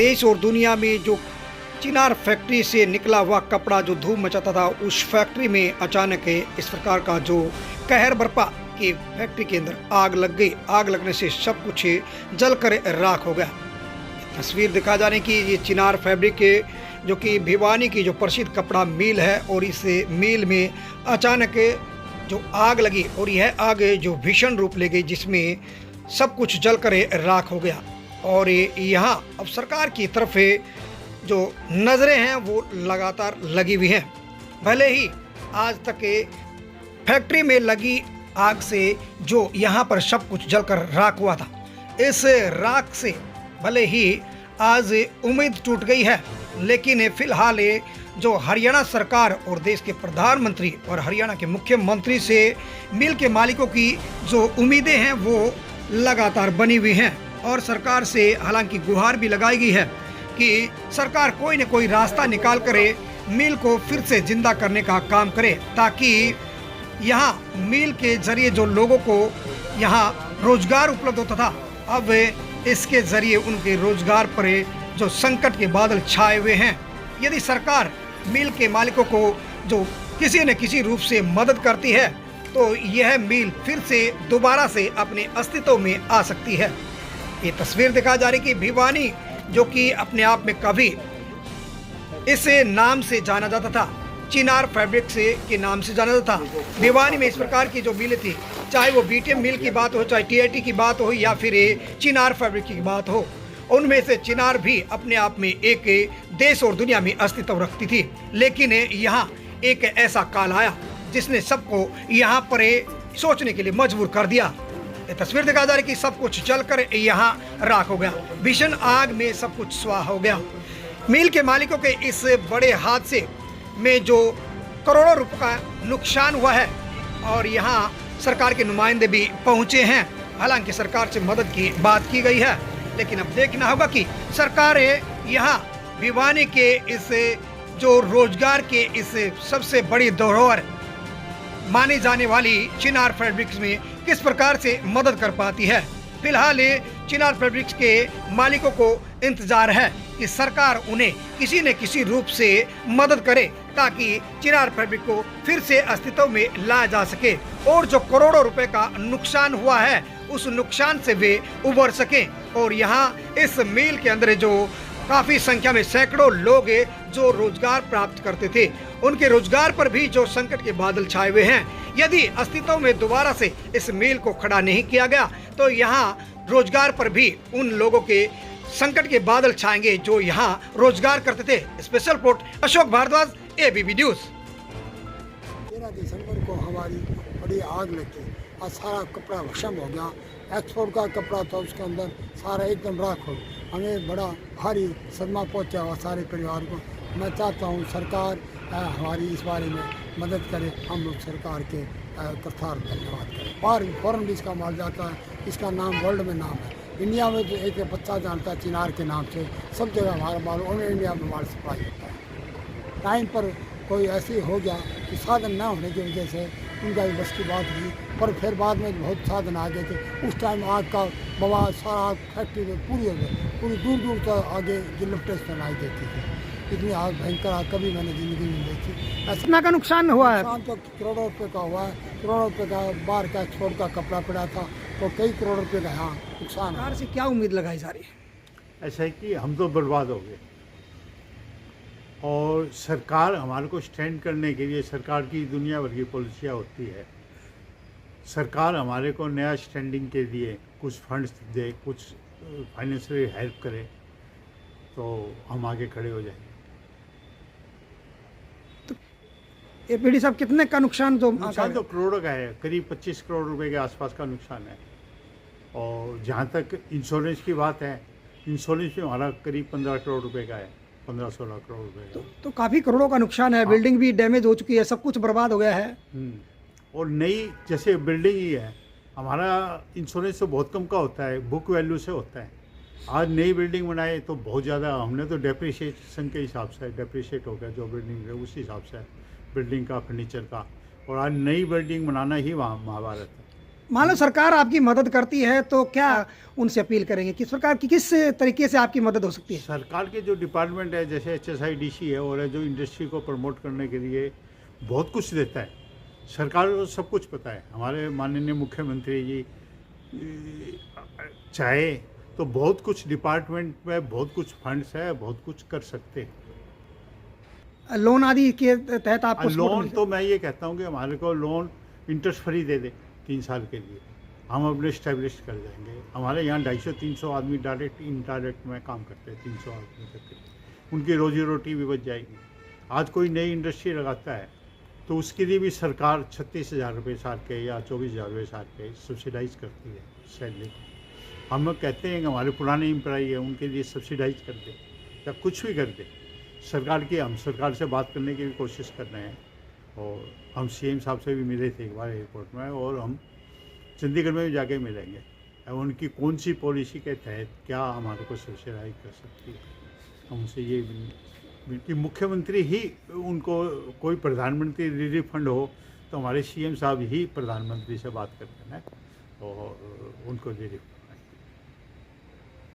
देश और दुनिया में जो चिनार फैक्ट्री से निकला हुआ कपड़ा जो धूम मचाता था, उस फैक्ट्री में अचानक इस प्रकार का जो कहर बरपा कि फैक्ट्री के अंदर आग लग गई। आग लगने से सब कुछ जलकर राख हो गया। तस्वीर दिखा जाने की ये चिनार फैब्रिक के जो कि भिवानी की जो प्रसिद्ध कपड़ा मिल है, और इस मिल में अचानक जो आग लगी और यह आग जो भीषण रूप ले गई, जिसमें सब कुछ जलकर राख हो गया। और यहाँ अब सरकार की तरफ जो नज़रें हैं वो लगातार लगी हुई हैं। भले ही आज तक फैक्ट्री में लगी आग से जो यहाँ पर सब कुछ जलकर राख हुआ था, इस राख से भले ही आज उम्मीद टूट गई है, लेकिन फिलहाल जो हरियाणा सरकार और देश के प्रधानमंत्री और हरियाणा के मुख्यमंत्री से मिल के मालिकों की जो उम्मीदें हैं वो लगातार बनी हुई हैं। और सरकार से हालांकि गुहार भी लगाई गई है कि सरकार कोई न कोई रास्ता निकाल कर मिल को फिर से जिंदा करने का काम करे, ताकि यहाँ मिल के जरिए जो लोगों को यहाँ रोजगार उपलब्ध होता था, अब इसके जरिए उनके रोजगार पर जो संकट के बादल छाए हुए हैं। यदि सरकार मिल के मालिकों को जो किसी न किसी रूप से मदद करती है, तो यह मिल फिर से दोबारा से अपने अस्तित्व में आ सकती है। ये तस्वीर दिखा जा रही कि भिवानी जो कि अपने आप में कभी इस नाम से जाना जाता था, चिनार फैब्रिक से के नाम से जाना जाता था। भिवानी में इस प्रकार की जो मिलें थी, चाहे वो बीटीएम मिल की बात हो, चाहे टीआईटी की बात हो, या फिर चिनार फैब्रिक की बात हो, उनमें से चिनार भी अपने आप में एक देश और दुनिया में अस्तित्व रखती थी। लेकिन यहाँ एक ऐसा काल आया जिसने सबको यहाँ पर सोचने के लिए मजबूर कर दिया। तस्वीर दिखा जा रही कि सब कुछ जलकर यहाँ राख हो गया। भीषण आग में सब कुछ स्वाह हो गया। मिल के मालिकों के इस बड़े हादसे में जो करोड़ों रुपए का नुकसान हुआ है, और यहाँ सरकार के नुमाइंदे भी पहुँचे हैं। हालांकि सरकार से मदद की बात की गई है, लेकिन अब देखना होगा कि सरकार यहाँ भिवानी के इस जो रोजगार के इस सबसे बड़ी धरोहर मानी जाने वाली चिनार फैब्रिक्स में किस प्रकार से मदद कर पाती है। फिलहाल चिनार फैब्रिक्स के मालिकों को इंतजार है कि सरकार उन्हें किसी न किसी रूप से मदद करे, ताकि चिनार फैब्रिक को फिर से अस्तित्व में लाया जा सके, और जो करोड़ों रुपए का नुकसान हुआ है उस नुकसान से वे उबर सके। और यहाँ इस मिल के अंदर जो काफ़ी संख्या में सैकड़ों लोग जो रोजगार प्राप्त करते थे, उनके रोजगार पर भी जो संकट के बादल छाए हुए हैं। यदि अस्तित्व में दोबारा से इस मिल को खड़ा नहीं किया गया, तो यहाँ रोजगार पर भी उन लोगों के संकट के बादल छाएंगे जो यहाँ रोजगार करते थे। Special report Ashok Bhardwaj, ABP news. 13 दिसंबर को हमारी बड़ी आग लगी और सारा कपड़ा भस्म हो गया। एक्सपोर्ट का कपड़ा था, उसके अंदर सारा एकदम राख हो। हमें बड़ा भारी सदमा पहुंचा हुआ सारे परिवार को। मैं चाहता हूं सरकार हमारी इस बारे में मदद करे। हम लोग सरकार के करतार धन्यवाद करें। और फॉरन भी इसका माल जाता है, इसका नाम वर्ल्ड में नाम है। इंडिया में जो एक बच्चा जानता है चिनार के नाम से, सब जगह हमारा माल ऑल इंडिया में माल सप्लाई होता है। टाइम पर कोई ऐसे हो गया कि साधन न होने की वजह से उनका भी बस की बात हुई, पर फिर बाद में बहुत साधन आ गए थे। उस टाइम आग का बवाल सारा फैक्ट्री में पूरी हो गई, पूरी दूर दूर तक आगे गिलफ्टेस बनाई देती थी। इतनी आग भयंकर आग कभी मैंने ज़िंदगी में देखी। इतना का नुकसान हुआ है? नुकसान तो करोड़ों रुपये का हुआ है। करोड़ों रुपये का बाहर का एक्सपोर्ट का कपड़ा पड़ा था, तो कई करोड़ रुपये का यहाँ नुकसान। सरकार से क्या उम्मीद लगाई जा रही है? ऐसा है कि हम तो बर्बाद हो गए, और सरकार हमारे को स्टैंड करने के लिए सरकार की दुनिया भर की पॉलिसियाँ होती है। सरकार हमारे को नया स्टैंडिंग के लिए कुछ फंड्स दे, कुछ फाइनेंशियल हेल्प करे, तो हम आगे खड़े हो जाएंगे। तो एपीडी साहब, कितने का नुकसान तो करोड़ों का है, करीब 25 करोड़ रुपए के आसपास का नुकसान है। और जहाँ तक इंश्योरेंस की बात है, इंश्योरेंस में हमारा करीब 15 करोड़ रुपए का है, 15-16 करोड़ रुपए। तो काफ़ी करोड़ों का नुकसान है। बिल्डिंग भी डैमेज हो चुकी है, सब कुछ बर्बाद हो गया है। और नई जैसे बिल्डिंग ही है, हमारा इंश्योरेंस तो बहुत कम का होता है, बुक वैल्यू से होता है। आज नई बिल्डिंग बनाए तो बहुत ज़्यादा, हमने तो डेप्रिसिएशन के हिसाब से डेप्रिशिएट हो गया जो बिल्डिंग है, उस हिसाब से बिल्डिंग का, फर्नीचर का। और आज नई बिल्डिंग बनाना ही वहाँ महाभारत है। मान लो सरकार आपकी मदद करती है तो क्या उनसे अपील करेंगे कि सरकार की किस तरीके से आपकी मदद हो सकती है? सरकार के जो डिपार्टमेंट है जैसे HSIDC है और है जो इंडस्ट्री को प्रमोट करने के लिए बहुत कुछ देता है। सरकार को सब कुछ पता है। हमारे माननीय मुख्यमंत्री जी चाहे तो बहुत कुछ डिपार्टमेंट में बहुत कुछ फंड्स है, बहुत कुछ कर सकते हैं। लोन आदि के तहत आपको support लोन मिल तो मैं ये कहता हूँ कि हमारे को लोन इंटरेस्ट फ्री दे दे 3 साल के लिए, हम अपने इस्टेब्लिश कर जाएंगे। हमारे यहाँ 250-300 आदमी डायरेक्ट इनडायरेक्ट में काम करते हैं, 300 आदमी तक उनकी रोजी रोटी भी बच जाएगी। आज कोई नई इंडस्ट्री लगाता है तो उसके लिए भी सरकार 36,000 रुपये साल के या 24,000 रुपये साल के सब्सिडाइज करती है सैलरी। हम लोग कहते हैं कि हमारे पुराने एम्प्लॉई है उनके लिए सब्सिडाइज कर दे या कुछ भी कर दे। हम सरकार से बात करने की भी कोशिश कर रहे हैं और हम CM साहब से भी मिले थे एक बार एयरपोर्ट में और हम चंडीगढ़ में भी जाके मिलेंगे। अब उनकी कौन सी पॉलिसी के तहत क्या हमारे को सब्सिडाइज कर सकती है, हम उनसे ये कि मुख्यमंत्री ही उनको कोई प्रधानमंत्री रिलीफ फंड हो तो हमारे CM साहब ही प्रधानमंत्री से बात करते हैं और उनको रिलीफ